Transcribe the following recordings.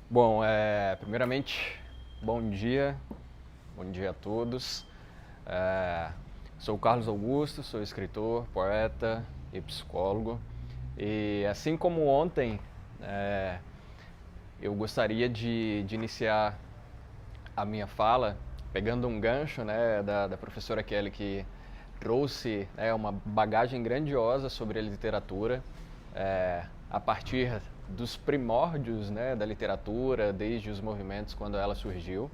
Bom, primeiramente, bom dia a todos. É, Sou o Carlos Augusto, sou escritor, poeta e psicólogo. E assim como ontem, é, eu gostaria de iniciar a minha fala pegando um gancho, né, da professora Kelly, que trouxe, né, uma bagagem grandiosa sobre a literatura, a partir dos primórdios, né, da literatura, desde os movimentos quando ela surgiu,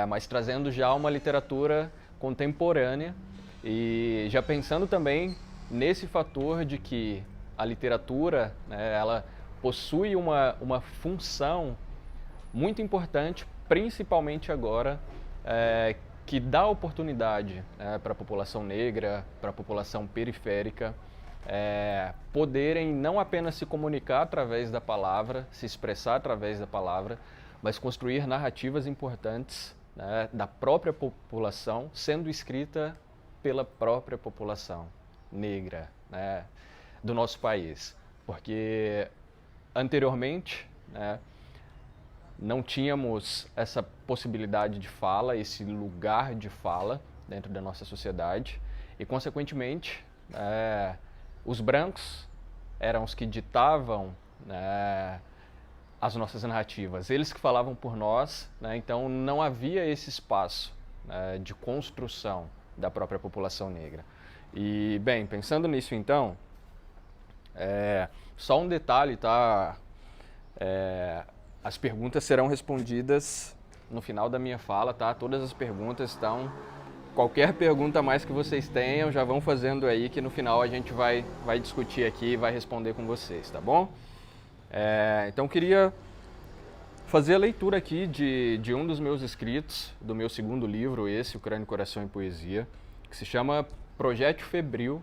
mas trazendo já uma literatura contemporânea e já pensando também nesse fator de que a literatura, né, ela possui uma função muito importante, principalmente agora, que dá oportunidade, para a população negra, para a população periférica, poderem não apenas se comunicar através da palavra, se expressar através da palavra, mas construir narrativas importantes, né, da própria população, sendo escrita pela própria população negra, né, do nosso país. Porque anteriormente, né, não tínhamos essa possibilidade de fala, esse lugar de fala dentro da nossa sociedade e, consequentemente, os brancos eram os que ditavam, né, as nossas narrativas, eles que falavam por nós, né, então não havia esse espaço, né, de construção da própria população negra. E, bem, pensando nisso então, só um detalhe, tá? As perguntas serão respondidas no final da minha fala, tá? Todas as perguntas estão... Qualquer pergunta a mais que vocês tenham, já vão fazendo aí, que no final a gente vai discutir aqui e vai responder com vocês, tá bom? Então queria fazer a leitura aqui de um dos meus escritos, do meu segundo livro, esse, O Crânio, Coração e Poesia, que se chama Projeto Febril,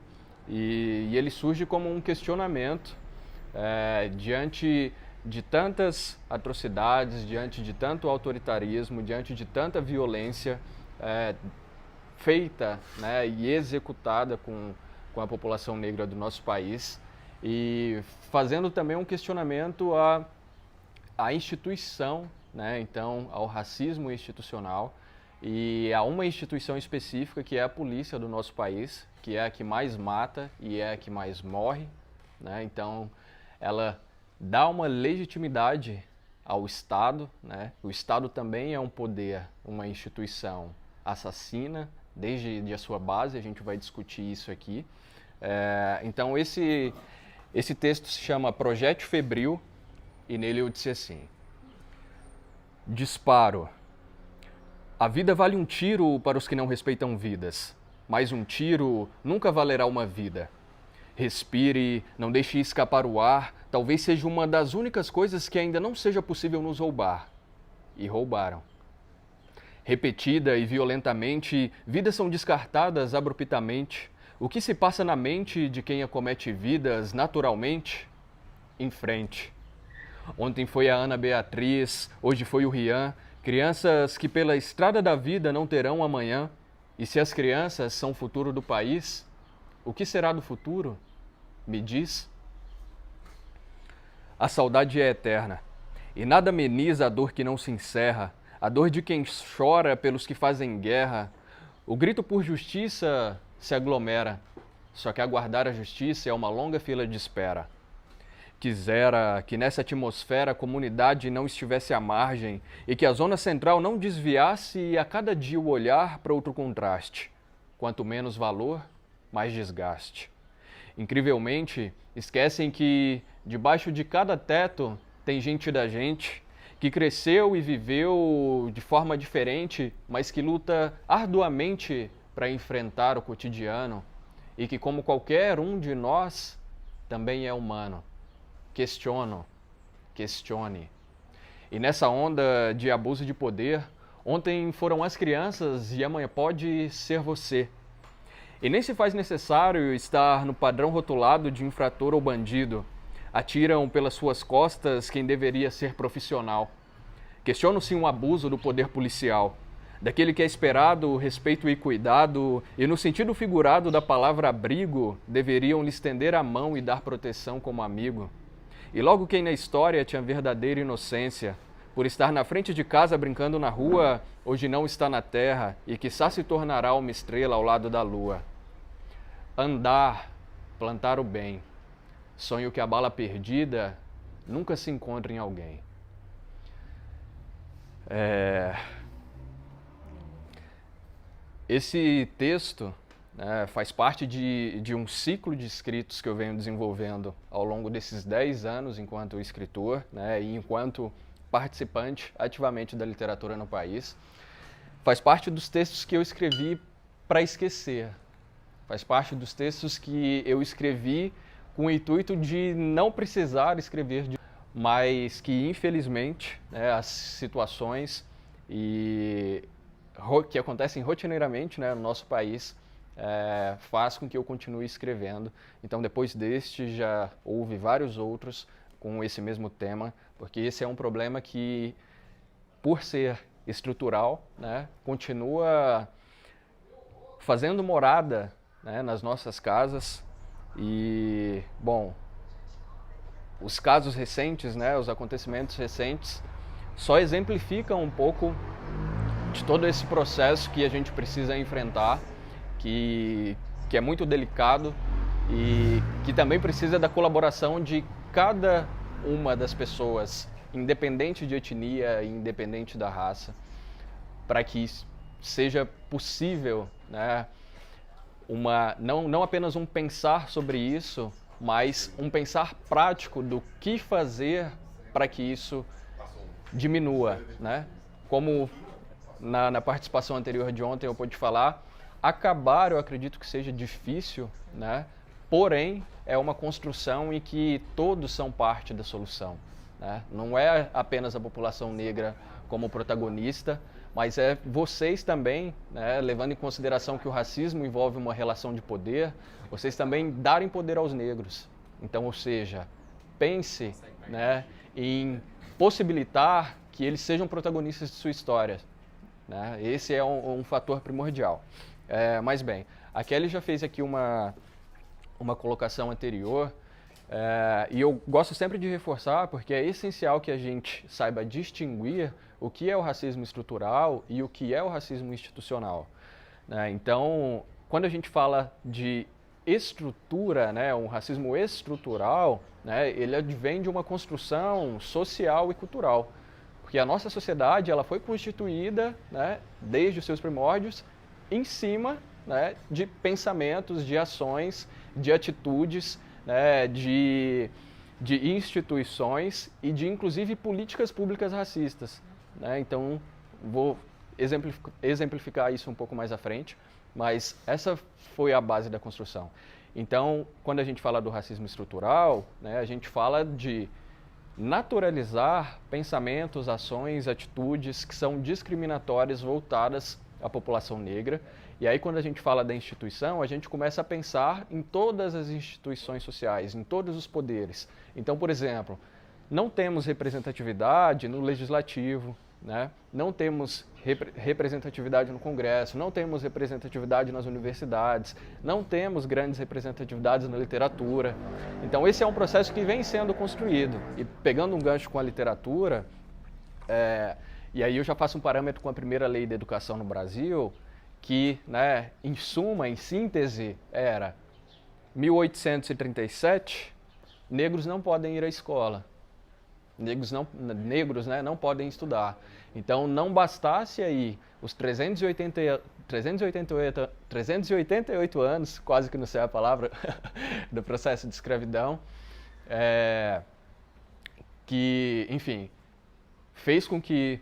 e ele surge como um questionamento diante de tantas atrocidades, diante de tanto autoritarismo, diante de tanta violência feita, né, e executada com a população negra do nosso país, e fazendo também um questionamento à instituição, né, então ao racismo institucional, e a uma instituição específica que é a polícia do nosso país, que é a que mais mata e é a que mais morre, né, então ela dá uma legitimidade ao Estado, né? O Estado também é um poder, uma instituição assassina, desde a sua base, a gente vai discutir isso aqui. Então esse texto se chama Projeto Febril, e nele eu disse assim: Disparo. A vida vale um tiro para os que não respeitam vidas, mas um tiro nunca valerá uma vida. Respire, não deixe escapar o ar, talvez seja uma das únicas coisas que ainda não seja possível nos roubar. E roubaram. Repetida e violentamente, vidas são descartadas abruptamente. O que se passa na mente de quem acomete vidas naturalmente? Em frente. Ontem foi a Ana Beatriz, hoje foi o Rian, crianças que pela estrada da vida não terão amanhã. E se as crianças são o futuro do país, o que será do futuro? Me diz. A saudade é eterna, e nada ameniza a dor que não se encerra, a dor de quem chora pelos que fazem guerra. O grito por justiça se aglomera, só que aguardar a justiça é uma longa fila de espera. Quisera que nessa atmosfera a comunidade não estivesse à margem e que a zona central não desviasse a cada dia o olhar para outro contraste. Quanto menos valor, mais desgaste. Incrivelmente, esquecem que debaixo de cada teto tem gente da gente, que cresceu e viveu de forma diferente, mas que luta arduamente para enfrentar o cotidiano e que, como qualquer um de nós, também é humano. Questiono, questione. E nessa onda de abuso de poder, ontem foram as crianças e amanhã pode ser você. E nem se faz necessário estar no padrão rotulado de infrator ou bandido. Atiram pelas suas costas quem deveria ser profissional. Questiono-se um abuso do poder policial, daquele que é esperado respeito e cuidado, e no sentido figurado da palavra abrigo, deveriam lhe estender a mão e dar proteção como amigo. E logo quem na história tinha verdadeira inocência, por estar na frente de casa brincando na rua, hoje não está na terra e quiçá se tornará uma estrela ao lado da lua. Andar, plantar o bem, sonho que a bala perdida nunca se encontra em alguém. Esse texto, né, faz parte de um ciclo de escritos que eu venho desenvolvendo ao longo desses 10 anos enquanto escritor, né, e enquanto participante ativamente da literatura no país. Faz parte dos textos que eu escrevi para esquecer. Faz parte dos textos que eu escrevi com o intuito de não precisar escrever, mas que infelizmente, né, as situações que acontecem rotineiramente, né, no nosso país faz com que eu continue escrevendo. Então, depois deste, já houve vários outros com esse mesmo tema, porque esse é um problema que, por ser estrutural, né, continua fazendo morada, né, nas nossas casas. E, bom, os casos recentes, né, os acontecimentos recentes, só exemplificam um pouco de todo esse processo que a gente precisa enfrentar, que é muito delicado e que também precisa da colaboração de cada uma das pessoas, independente de etnia, independente da raça, para que seja possível, né, não apenas um pensar sobre isso, mas um pensar prático do que fazer para que isso diminua, né? Como na participação anterior de ontem eu pude falar, acabar eu acredito que seja difícil, né? Porém, é uma construção em que todos são parte da solução, né? Não é apenas a população negra como protagonista, mas é vocês também, né, levando em consideração que o racismo envolve uma relação de poder, vocês também darem poder aos negros. Então, ou seja, pense, né, em possibilitar que eles sejam protagonistas de sua história, né? Esse é um fator primordial. Mas bem, a Kelly já fez aqui uma colocação anterior, e eu gosto sempre de reforçar porque é essencial que a gente saiba distinguir o que é o racismo estrutural e o que é o racismo institucional, né? Então, quando a gente fala de estrutura, né, um racismo estrutural, né, ele advém de uma construção social e cultural, porque a nossa sociedade ela foi constituída, né, desde os seus primórdios em cima, né, de pensamentos, de ações, de atitudes, né, de instituições e de, inclusive, políticas públicas racistas, né? Então, vou exemplificar isso um pouco mais à frente, mas essa foi a base da construção. Então, quando a gente fala do racismo estrutural, né, a gente fala de naturalizar pensamentos, ações, atitudes que são discriminatórias voltadas à população negra. E aí, quando a gente fala da instituição, a gente começa a pensar em todas as instituições sociais, em todos os poderes. Então, por exemplo, não temos representatividade no Legislativo, né? Não temos representatividade no Congresso, não temos representatividade nas universidades, não temos grandes representatividades na literatura. Então, esse é um processo que vem sendo construído. E pegando um gancho com a literatura, e aí eu já faço um parâmetro com a primeira lei da educação no Brasil, que, né, em suma, em síntese, era 1837, negros não podem ir à escola, negros não podem estudar. Então, não bastasse aí os 388 anos, quase que não sei a palavra, do processo de escravidão, que, enfim, fez com que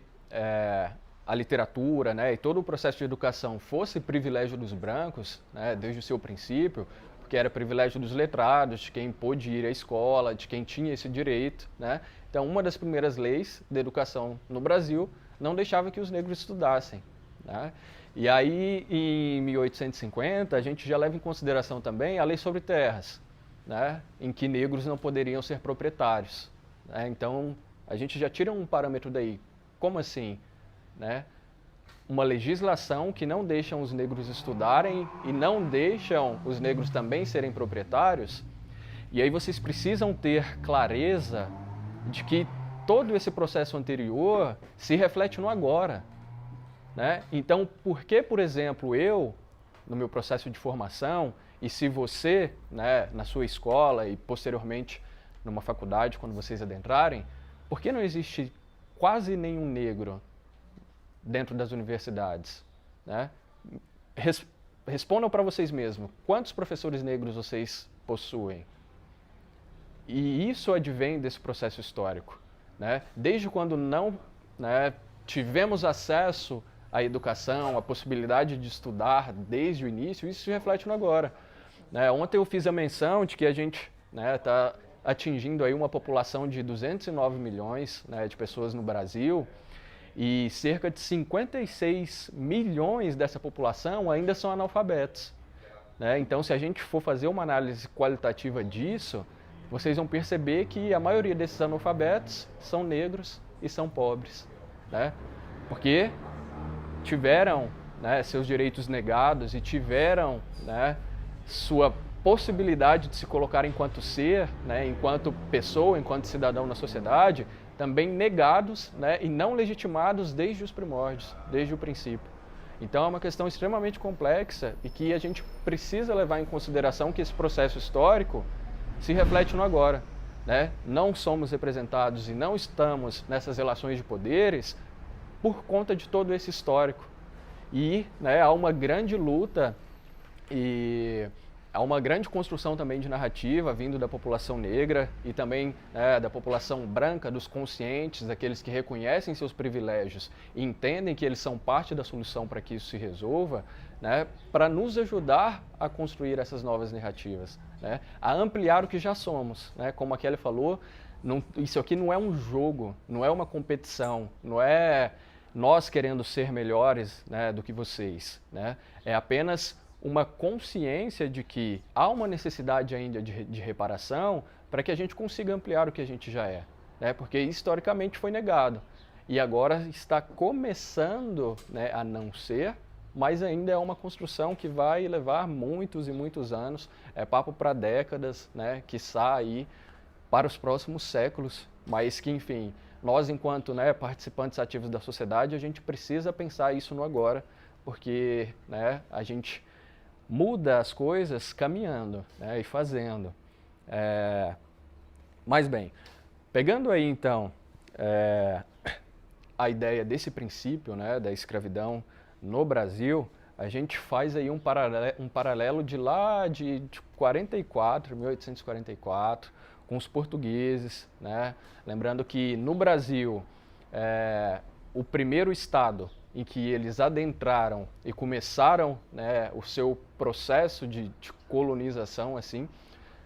a literatura, né, e todo o processo de educação fosse privilégio dos brancos, né, desde o seu princípio, porque era privilégio dos letrados, de quem pôde ir à escola, de quem tinha esse direito, né? Então, uma das primeiras leis de educação no Brasil não deixava que os negros estudassem, né? E aí, em 1850, a gente já leva em consideração também a lei sobre terras, né, em que negros não poderiam ser proprietários, né? Então, a gente já tira um parâmetro daí. Como assim, né? Uma legislação que não deixam os negros estudarem e não deixam os negros também serem proprietários. E aí vocês precisam ter clareza de que todo esse processo anterior se reflete no agora, né? Então, por que, por exemplo, eu, no meu processo de formação, e se você, né, na sua escola e posteriormente numa faculdade, quando vocês adentrarem, por que não existe quase nenhum negro dentro das universidades, né? Respondam para vocês mesmos, quantos professores negros vocês possuem? E isso advém desse processo histórico, né? Desde quando não, né, tivemos acesso à educação, à possibilidade de estudar desde o início, isso se reflete no agora, né? Ontem eu fiz a menção de que a gente está atingindo aí uma população de 209 milhões, né, de pessoas no Brasil, e cerca de 56 milhões dessa população ainda são analfabetos, né? Então, se a gente for fazer uma análise qualitativa disso, vocês vão perceber que a maioria desses analfabetos são negros e são pobres, né? Porque tiveram, né, seus direitos negados e tiveram, né, sua possibilidade de se colocar enquanto ser, né, enquanto pessoa, enquanto cidadão na sociedade, também negados, né, e não legitimados desde os primórdios, desde o princípio. Então é uma questão extremamente complexa e que a gente precisa levar em consideração que esse processo histórico se reflete no agora, né? Não somos representados e não estamos nessas relações de poderes por conta de todo esse histórico. E, né, há uma grande luta e há uma grande construção também de narrativa vindo da população negra e também, né, da população branca, dos conscientes, daqueles que reconhecem seus privilégios e entendem que eles são parte da solução para que isso se resolva, né, para nos ajudar a construir essas novas narrativas, né, a ampliar o que já somos, né, como a Kelly falou, isso aqui não é um jogo, não é uma competição, não é nós querendo ser melhores, né, do que vocês, né, é apenas uma consciência de que há uma necessidade ainda de reparação para que a gente consiga ampliar o que a gente já é, né? Porque historicamente foi negado e agora está começando, né, a não ser, mas ainda é uma construção que vai levar muitos e muitos anos, é papo para décadas, né, quiçá aí para os próximos séculos, mas que, enfim, nós enquanto, né, participantes ativos da sociedade, a gente precisa pensar isso no agora, porque, né, a gente muda as coisas caminhando, né, e fazendo. Mas bem, pegando aí então a ideia desse princípio, né, da escravidão no Brasil, a gente faz aí um paralelo de lá de 1844, com os portugueses, né? Lembrando que no Brasil, o primeiro estado em que eles adentraram e começaram, né, o seu processo de colonização, assim,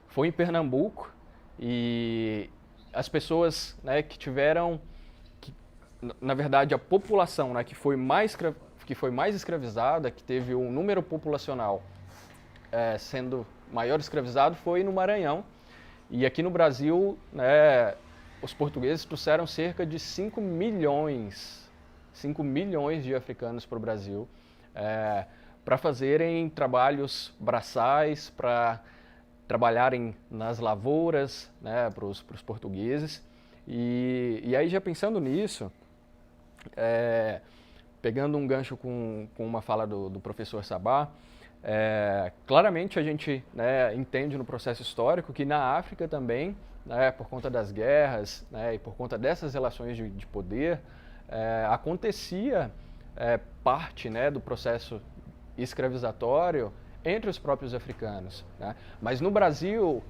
foi em Pernambuco, e as pessoas, né, que tiveram, na verdade, a população, né, que foi mais escravizada, que teve um número populacional sendo maior escravizado, foi no Maranhão. E aqui no Brasil, né, os portugueses trouxeram cerca de 5 milhões de africanos para o Brasil, para fazerem trabalhos braçais, para trabalharem nas lavouras, né, para os portugueses. E aí, já pensando nisso, pegando um gancho com uma fala do professor Sabá, claramente a gente, né, entende no processo histórico que na África também, né, por conta das guerras, né, e por conta dessas relações de poder, acontecia parte, né, do processo escravizatório entre os próprios africanos, né? Mas no Brasil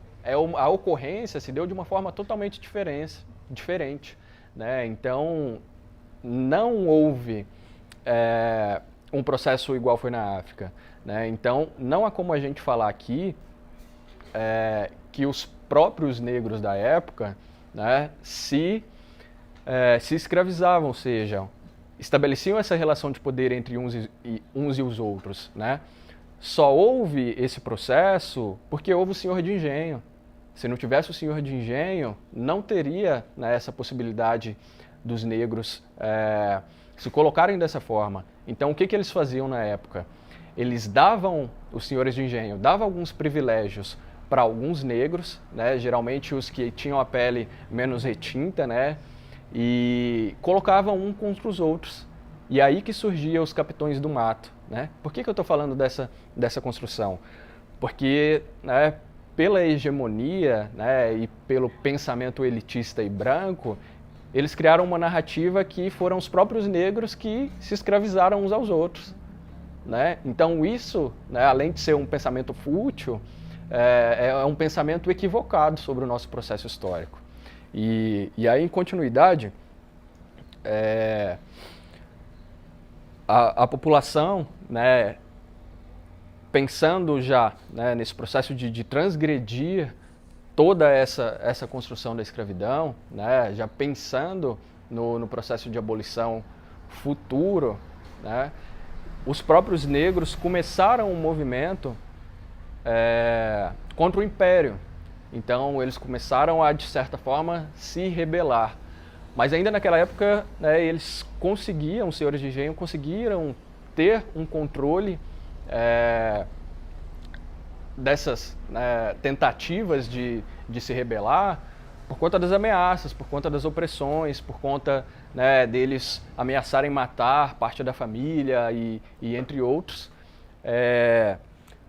a ocorrência se deu de uma forma totalmente diferente, né? Então não houve um processo igual foi na África, né? Então não há como a gente falar aqui que os próprios negros da época, né, se escravizavam, ou seja, estabeleciam essa relação de poder entre uns e os outros, né? Só houve esse processo porque houve o senhor de engenho. Se não tivesse o senhor de engenho, não teria, né, essa possibilidade dos negros se colocarem dessa forma. Então, o que eles faziam na época? Eles davam, os senhores de engenho, davam alguns privilégios para alguns negros, né, geralmente os que tinham a pele menos retinta, né, e colocavam um contra os outros. E aí que surgiam os capitões do mato, né? Por que eu estou falando dessa construção? Porque, né, pela hegemonia, né, e pelo pensamento elitista e branco, eles criaram uma narrativa que foram os próprios negros que se escravizaram uns aos outros, né? Então isso, né, além de ser um pensamento fútil, é um pensamento equivocado sobre o nosso processo histórico. E aí, em continuidade, a população, né, pensando já, né, nesse processo de transgredir toda essa construção da escravidão, né, já pensando no processo de abolição futuro, né, os próprios negros começaram um movimento contra o Império. Então eles começaram a, de certa forma, se rebelar. Mas ainda naquela época, né, eles conseguiam, os senhores de engenho conseguiram ter um controle dessas tentativas de se rebelar por conta das ameaças, por conta das opressões, por conta, né, deles ameaçarem matar parte da família e entre outros.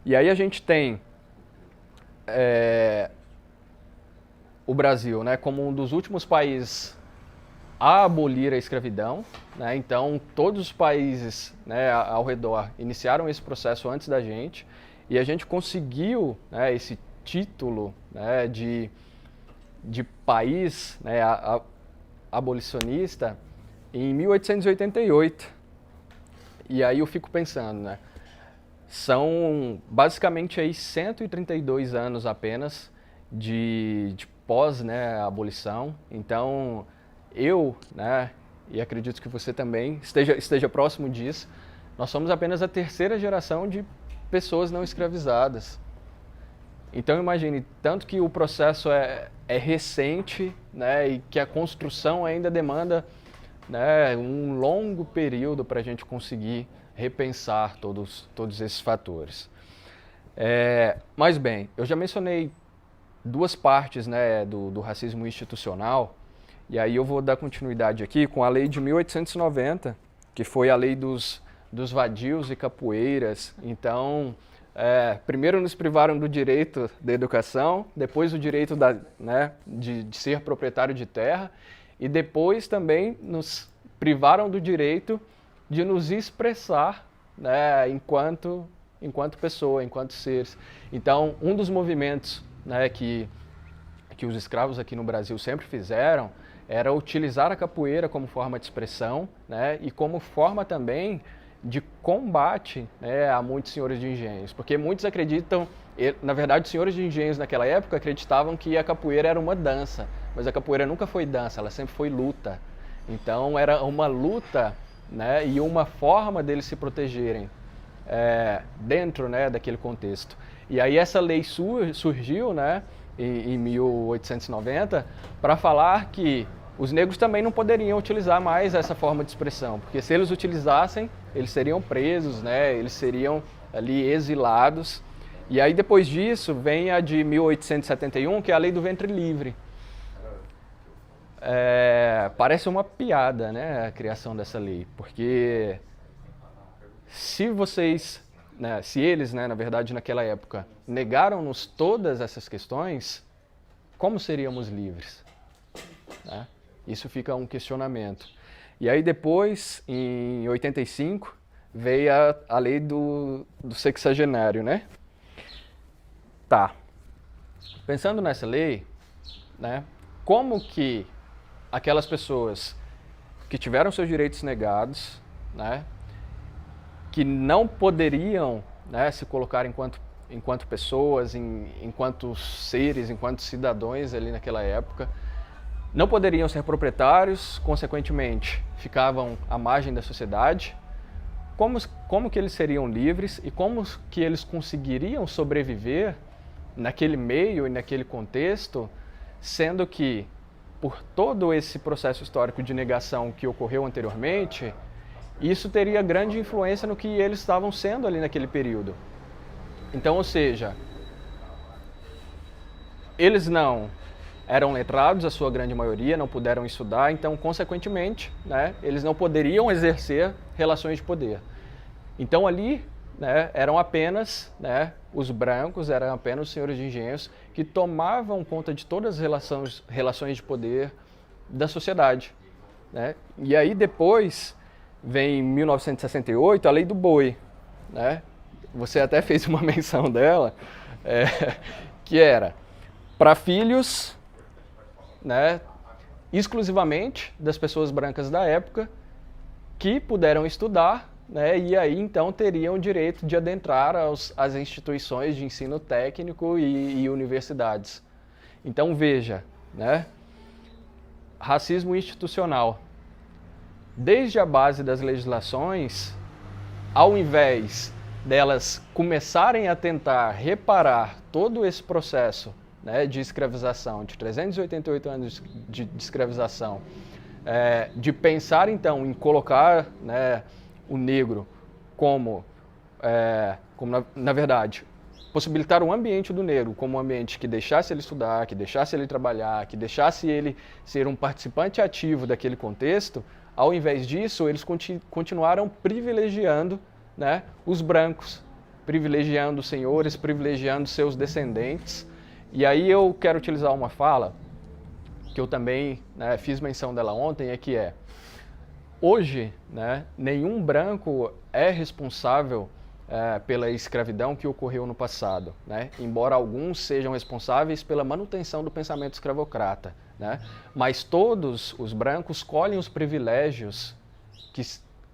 E aí a gente tem o Brasil, né, como um dos últimos países a abolir a escravidão, né? Então todos os países, né, ao redor iniciaram esse processo antes da gente, e a gente conseguiu, né, esse título, né, de país, né, abolicionista em 1888. E aí eu fico pensando, né, são basicamente aí 132 anos apenas de pós, né, abolição. Então eu, né, e acredito que você também esteja próximo disso, nós somos apenas a terceira geração de pessoas não escravizadas. Então imagine, tanto que o processo é recente, né, e que a construção ainda demanda, né, um longo período para a gente conseguir repensar todos esses fatores. Mas bem, eu já mencionei duas partes, né, do racismo institucional, e aí eu vou dar continuidade aqui com a lei de 1890, que foi a lei dos vadios e capoeiras. Então, primeiro nos privaram do direito da educação, depois o direito de ser proprietário de terra, e depois também nos privaram do direito de nos expressar, né, enquanto pessoa, enquanto seres. Então, um dos movimentos, né, que os escravos aqui no Brasil sempre fizeram era utilizar a capoeira como forma de expressão, né, e como forma também de combate, né, a muitos senhores de engenhos, porque muitos acreditam, na verdade os senhores de engenhos naquela época acreditavam que a capoeira era uma dança, mas a capoeira nunca foi dança, ela sempre foi luta. Então era uma luta, né, e uma forma deles se protegerem dentro, né, daquele contexto. E aí essa lei surgiu, né, em 1890 para falar que os negros também não poderiam utilizar mais essa forma de expressão, porque se eles utilizassem, eles seriam presos, né, eles seriam ali exilados. E aí depois disso vem a de 1871, que é a lei do ventre livre. Parece uma piada, né, a criação dessa lei, porque se vocês, né, se eles, né, na verdade naquela época, negaram-nos todas essas questões, como seríamos livres? Né? Isso fica um questionamento. E aí depois, em 85, veio a lei do sexagenário, né? Tá. Pensando nessa lei, né, como que aquelas pessoas que tiveram seus direitos negados, né, que não poderiam, né, se colocar enquanto pessoas, enquanto seres, enquanto cidadãos ali naquela época, não poderiam ser proprietários, consequentemente ficavam à margem da sociedade, como que eles seriam livres e como que eles conseguiriam sobreviver naquele meio e naquele contexto, sendo que, por todo esse processo histórico de negação que ocorreu anteriormente, isso teria grande influência no que eles estavam sendo ali naquele período. Então, ou seja, eles não eram letrados, a sua grande maioria, não puderam estudar, então, consequentemente, né, eles não poderiam exercer relações de poder. Então, ali, né, eram apenas, né, os brancos, eram apenas os senhores de engenhos que tomavam conta de todas as relações de poder da sociedade, né? E aí depois vem em 1968 a Lei do Boi, né? Você até fez uma menção dela, que era para filhos, né, exclusivamente das pessoas brancas da época que puderam estudar, né, e aí então teriam o direito de adentrar às instituições de ensino técnico e universidades. Então veja, né, racismo institucional. Desde a base das legislações, ao invés delas começarem a tentar reparar todo esse processo, né, de escravização, de 388 anos de escravização, de pensar então em colocar, né, o negro como na verdade, possibilitar um ambiente do negro como um ambiente que deixasse ele estudar, que deixasse ele trabalhar, que deixasse ele ser um participante ativo daquele contexto. Ao invés disso, eles continuaram privilegiando, né, os brancos, privilegiando os senhores, privilegiando seus descendentes. E aí eu quero utilizar uma fala, que eu também, né, fiz menção dela ontem, que hoje, né, nenhum branco é responsável pela escravidão que ocorreu no passado, né? Embora alguns sejam responsáveis pela manutenção do pensamento escravocrata, né? Mas todos os brancos colhem os privilégios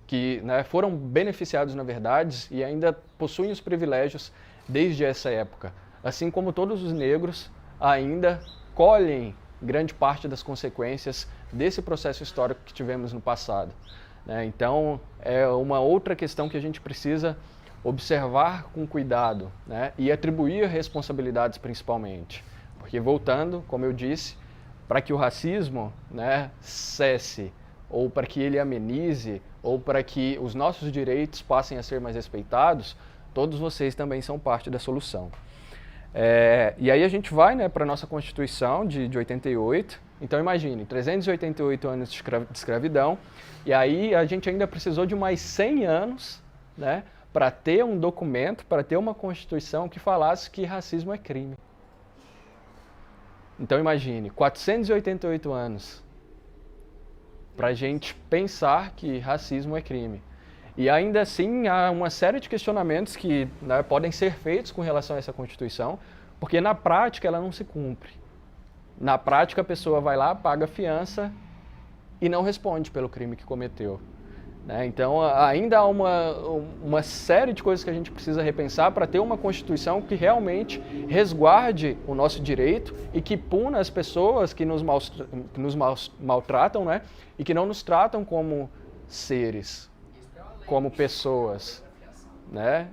que né, foram beneficiados na verdade e ainda possuem os privilégios desde essa época, assim como todos os negros ainda colhem grande parte das consequências desse processo histórico que tivemos no passado, né? Então, é uma outra questão que a gente precisa observar com cuidado, né? E atribuir responsabilidades principalmente. Porque, voltando, como eu disse, para que o racismo, né, cesse, ou para que ele amenize, ou para que os nossos direitos passem a ser mais respeitados, todos vocês também são parte da solução. E aí a gente vai, né, para a nossa Constituição de 88. Então imagine, 388 anos de escravidão, e aí a gente ainda precisou de mais 100 anos, né, para ter um documento, para ter uma Constituição que falasse que racismo é crime. Então imagine, 488 anos para a gente pensar que racismo é crime. E ainda assim há uma série de questionamentos que, né, podem ser feitos com relação a essa Constituição, porque na prática ela não se cumpre. Na prática a pessoa vai lá, paga fiança e não responde pelo crime que cometeu, né? Então ainda há uma série de coisas que a gente precisa repensar para ter uma Constituição que realmente resguarde o nosso direito e que puna as pessoas que nos maltratam, né? E que não nos tratam como seres, como pessoas, né?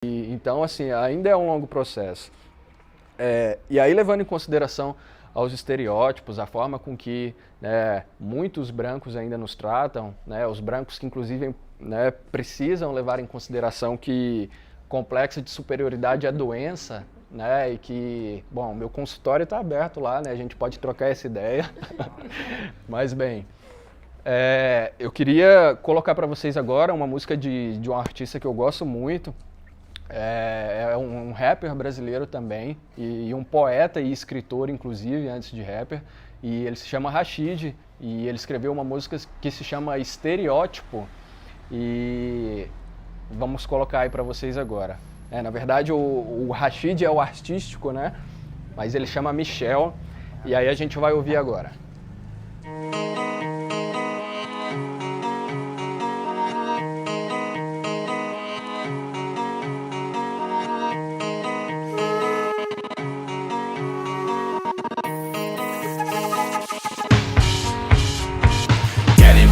Então, assim, ainda é um longo processo. E aí, levando em consideração aos estereótipos, a forma com que, né, muitos brancos ainda nos tratam, né, os brancos que, inclusive, né, precisam levar em consideração que complexo de superioridade é doença, né, e que, bom, meu consultório está aberto lá, né, a gente pode trocar essa ideia, mas, bem... eu queria colocar para vocês agora uma música de um artista que eu gosto muito. É um rapper brasileiro também, e um poeta e escritor, inclusive, antes de rapper. E ele se chama Rashid, e ele escreveu uma música que se chama Estereótipo. E vamos colocar aí para vocês agora. Na verdade, o Rashid é o artístico, né? Mas ele chama Michel, e aí a gente vai ouvir agora.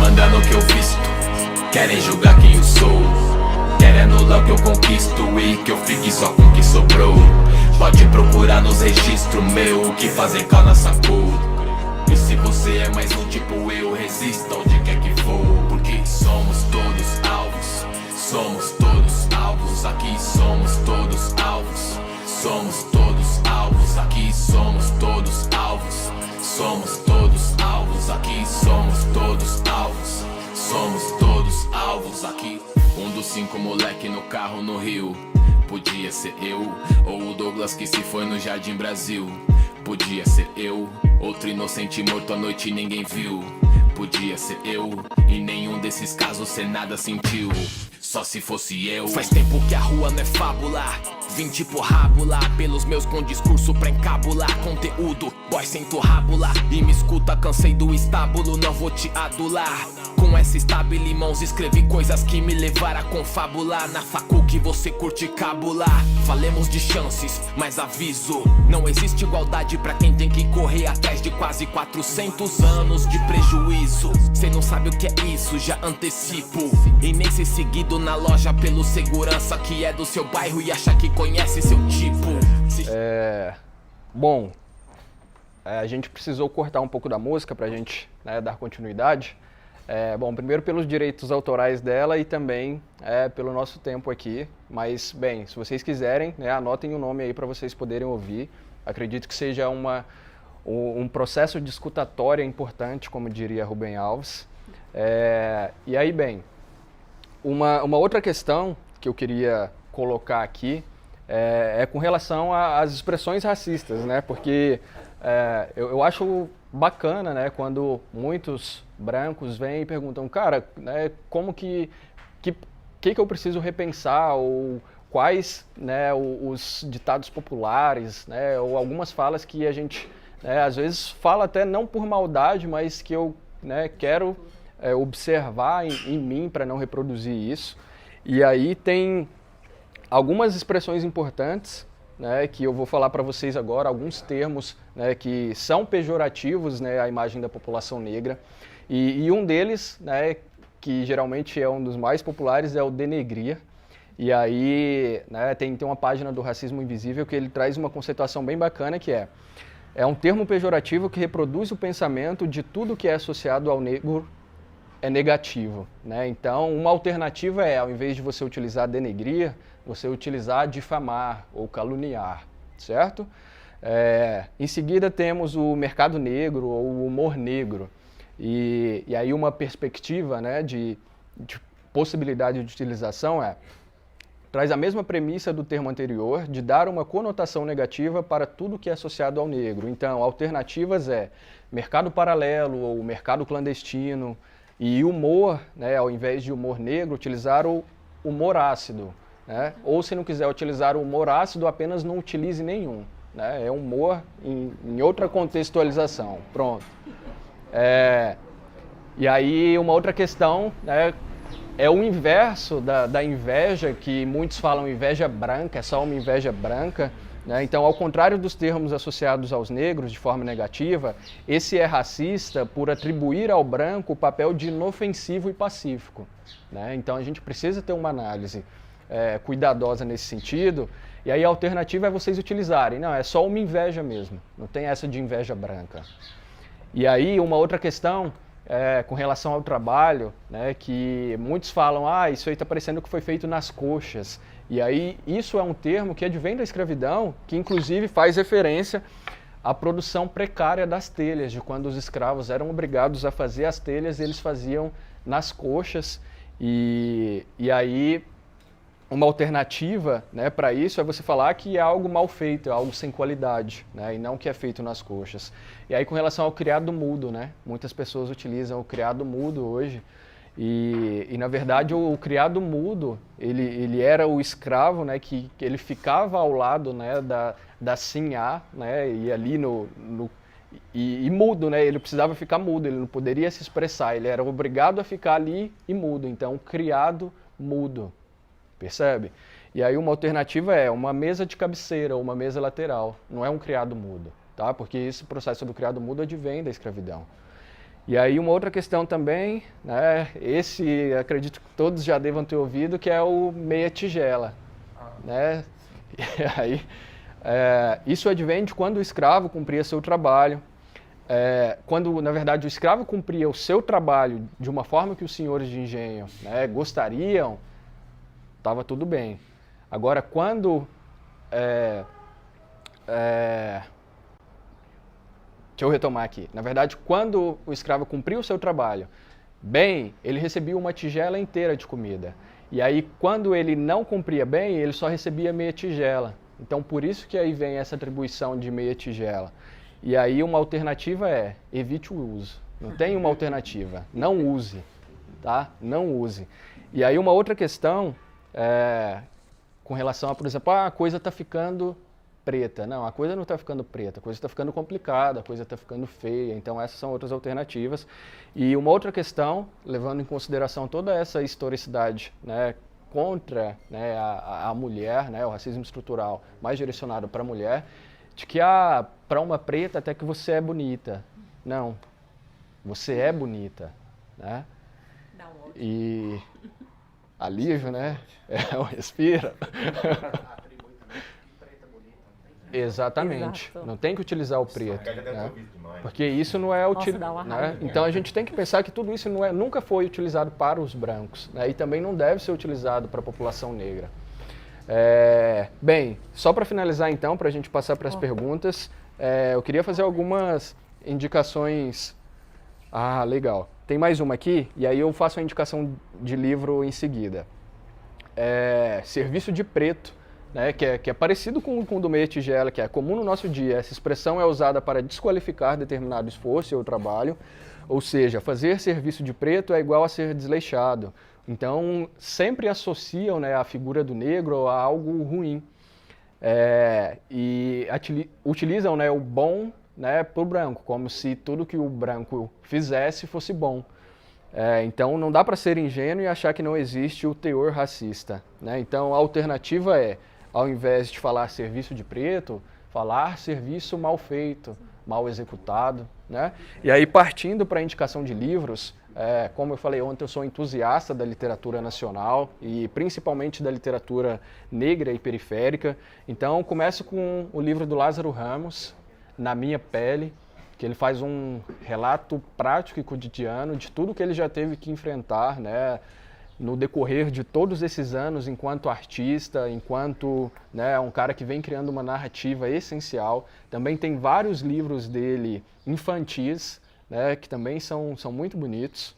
Mandando o que eu visto, querem julgar quem eu sou, querem anular o que eu conquisto e que eu fique só com o que sobrou. Pode procurar nos registros meu, que fazem cana sacou. E se você é mais um tipo eu, resista onde quer que for. Porque somos todos alvos, somos todos alvos. Aqui somos todos alvos, somos todos alvos. Aqui somos todos alvos. 5 moleque no carro no Rio. Podia ser eu, ou o Douglas que se foi no Jardim Brasil. Podia ser eu, outro inocente morto à noite e ninguém viu. Podia ser eu, e nenhum desses casos cê nada sentiu. Só se fosse eu. Faz tempo que a rua não é fábula. Vim tipo rábula, pelos meus com discurso pra encabular conteúdo. Boy, sento rábula e me escuta, cansei do estábulo, não vou te adular. Com essa estábile em mãos escrevi coisas que me levaram a confabular. Na facu que você curte cabular. Falemos de chances, mas aviso, não existe igualdade pra quem tem que correr atrás de quase 400 anos de prejuízo. Cê não sabe o que é isso, já antecipo. E nem ser seguido na loja pelo segurança que é do seu bairro e acha que conhece seu tipo. Bom, a gente precisou cortar um pouco da música pra gente, né, dar continuidade. Bom, primeiro pelos direitos autorais dela e também pelo nosso tempo aqui. Mas, bem, se vocês quiserem, né, anotem o nome aí para vocês poderem ouvir. Acredito que seja um processo de escutatória importante, como diria Rubem Alves. E aí, bem, uma outra questão que eu queria colocar aqui é com relação às expressões racistas, né? Porque eu acho bacana, né, quando muitos brancos vêm e perguntam, cara, né, como que eu preciso repensar, ou quais, né, os ditados populares, né, ou algumas falas que a gente, né, às vezes fala até não por maldade, mas que eu, né, quero observar em mim para não reproduzir isso. E aí tem algumas expressões importantes, né, que eu vou falar para vocês agora, alguns termos, né, que são pejorativos, né, à imagem da população negra. E um deles, né, que geralmente é um dos mais populares, é o denegrir. E aí, né, tem uma página do Racismo Invisível que ele traz uma conceituação bem bacana, que é um termo pejorativo que reproduz o pensamento de tudo que é associado ao negro é negativo, né? Então, uma alternativa ao invés de você utilizar denegrir, você utilizar difamar ou caluniar, certo? Em seguida temos o mercado negro ou o humor negro. E aí uma perspectiva, né, de possibilidade de utilização traz a mesma premissa do termo anterior, de dar uma conotação negativa para tudo que é associado ao negro. Então, alternativas mercado paralelo ou mercado clandestino. E humor, né, ao invés de humor negro, utilizar o humor ácido. Né? Ou se não quiser utilizar o humor ácido, apenas não utilize nenhum. Né? É humor em outra contextualização. Pronto. E aí uma outra questão, né, é o inverso da inveja, que muitos falam inveja branca, é só uma inveja branca. Né? Então, ao contrário dos termos associados aos negros de forma negativa, esse é racista por atribuir ao branco o papel de inofensivo e pacífico. Né? Então, a gente precisa ter uma análise cuidadosa nesse sentido. E aí a alternativa é vocês utilizarem, não, é só uma inveja mesmo, não tem essa de inveja branca. E aí uma outra questão com relação ao trabalho, né, que muitos falam, isso aí está parecendo que foi feito nas coxas. E aí isso é um termo que advém da escravidão, que inclusive faz referência à produção precária das telhas, de quando os escravos eram obrigados a fazer as telhas, eles faziam nas coxas. E aí uma alternativa, né, para isso é você falar que é algo mal feito, é algo sem qualidade, né, e não que é feito nas coxas. E aí com relação ao criado mudo, né, muitas pessoas utilizam o criado mudo hoje, e na verdade o criado mudo, ele era o escravo, né, que ele ficava ao lado, né, da sinhá, né, e ali e mudo, né, ele precisava ficar mudo, ele não poderia se expressar, ele era obrigado a ficar ali e mudo, então criado mudo. Percebe? E aí uma alternativa é uma mesa de cabeceira ou uma mesa lateral, não é um criado mudo, tá? Porque esse processo do criado mudo advém da escravidão. E aí uma outra questão também, né, esse acredito que todos já devam ter ouvido, que é o meia tigela, né? E aí, isso advém de quando o escravo cumpria seu trabalho, quando na verdade o escravo cumpria o seu trabalho de uma forma que os senhores de engenho, né, gostariam, estava tudo bem. Agora, quando... deixa eu retomar aqui. Na verdade, quando o escravo cumpria o seu trabalho, bem, ele recebia uma tigela inteira de comida. E aí, quando ele não cumpria bem, ele só recebia meia tigela. Então, por isso que aí vem essa atribuição de meia tigela. E aí, uma alternativa é evite o uso. Não tem uma alternativa. Não use, tá? Não use. E aí, uma outra questão com relação a, por exemplo, a coisa está ficando preta. Não, a coisa não está ficando preta, a coisa está ficando complicada, a coisa está ficando feia. Então, essas são outras alternativas. E uma outra questão, levando em consideração toda essa historicidade, né, contra, né, a mulher, né, o racismo estrutural mais direcionado para a mulher, de que para uma preta até que você é bonita. Não, você é bonita, né? E alívio, né? Respira. Exatamente. Exato. Não tem que utilizar o preto, né? Porque isso não é utilizado, né? Então a gente tem que pensar que tudo isso nunca foi utilizado para os brancos, né? E também não deve ser utilizado para a população negra. Bem, só para finalizar então, para a gente passar para as perguntas, eu queria fazer algumas indicações. Ah, legal. Tem mais uma aqui, e aí eu faço a indicação de livro em seguida. Serviço de Preto, né, que é parecido com o do meia tigela, que é comum no nosso dia. Essa expressão é usada para desqualificar determinado esforço ou trabalho, ou seja, fazer serviço de preto é igual a ser desleixado. Então, sempre associam, né, a figura do negro a algo ruim. E utilizam, né, o bom, né, para o branco, como se tudo que o branco fizesse fosse bom. Então, não dá para ser ingênuo e achar que não existe o teor racista, né? Então, a alternativa é, ao invés de falar serviço de preto, falar serviço mal feito, mal executado, né? E aí, partindo para a indicação de livros, como eu falei ontem, eu sou entusiasta da literatura nacional e principalmente da literatura negra e periférica. Então, começo com o livro do Lázaro Ramos, Na Minha Pele, que ele faz um relato prático e cotidiano de tudo que ele já teve que enfrentar, né, no decorrer de todos esses anos enquanto artista, enquanto, né, um cara que vem criando uma narrativa essencial. Também tem vários livros dele infantis, né, que também são muito bonitos.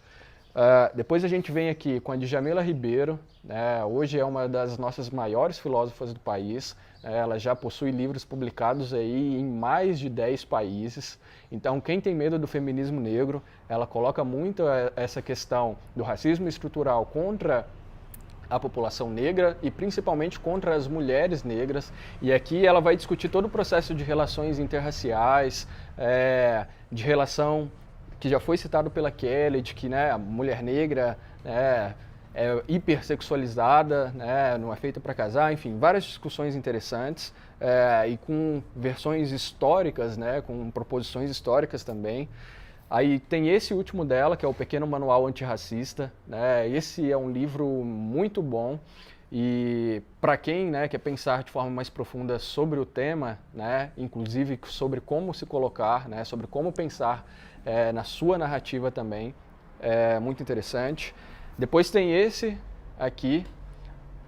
Depois a gente vem aqui com a Djamila Ribeiro, né, hoje é uma das nossas maiores filósofas do país. Ela já possui livros publicados aí em mais de 10 países. Então, quem tem medo do feminismo negro, ela coloca muito essa questão do racismo estrutural contra a população negra e principalmente contra as mulheres negras. E aqui ela vai discutir todo o processo de relações interraciais, de relação que já foi citado pela Kelly, de que, né, a mulher negra é hipersexualizada, né, não é feita para casar, enfim, várias discussões interessantes e com versões históricas, né, com proposições históricas também. Aí tem esse último dela, que é o Pequeno Manual Antirracista, né, esse é um livro muito bom e para quem, né, quer pensar de forma mais profunda sobre o tema, né, inclusive sobre como se colocar, né, sobre como pensar na sua narrativa também, é muito interessante. Depois tem esse aqui,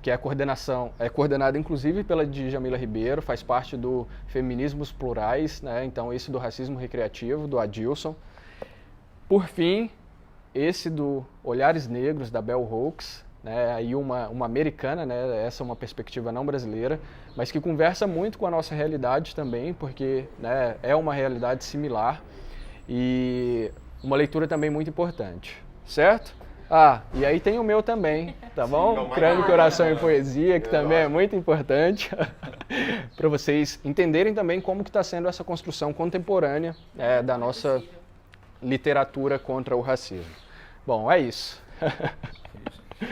que é coordenado inclusive pela Djamila Ribeiro, faz parte do Feminismos Plurais, né? Então esse do Racismo Recreativo, do Adilson. Por fim, esse do Olhares Negros, da Bell Hooks, né? Aí uma americana, né? Essa é uma perspectiva não brasileira, mas que conversa muito com a nossa realidade também, porque, né, é uma realidade similar e uma leitura também muito importante, certo? E aí tem o meu também, tá bom? Crânio, Coração e Poesia, que também é muito importante, para vocês entenderem também como que está sendo essa construção contemporânea da nossa literatura contra o racismo. Bom, é isso.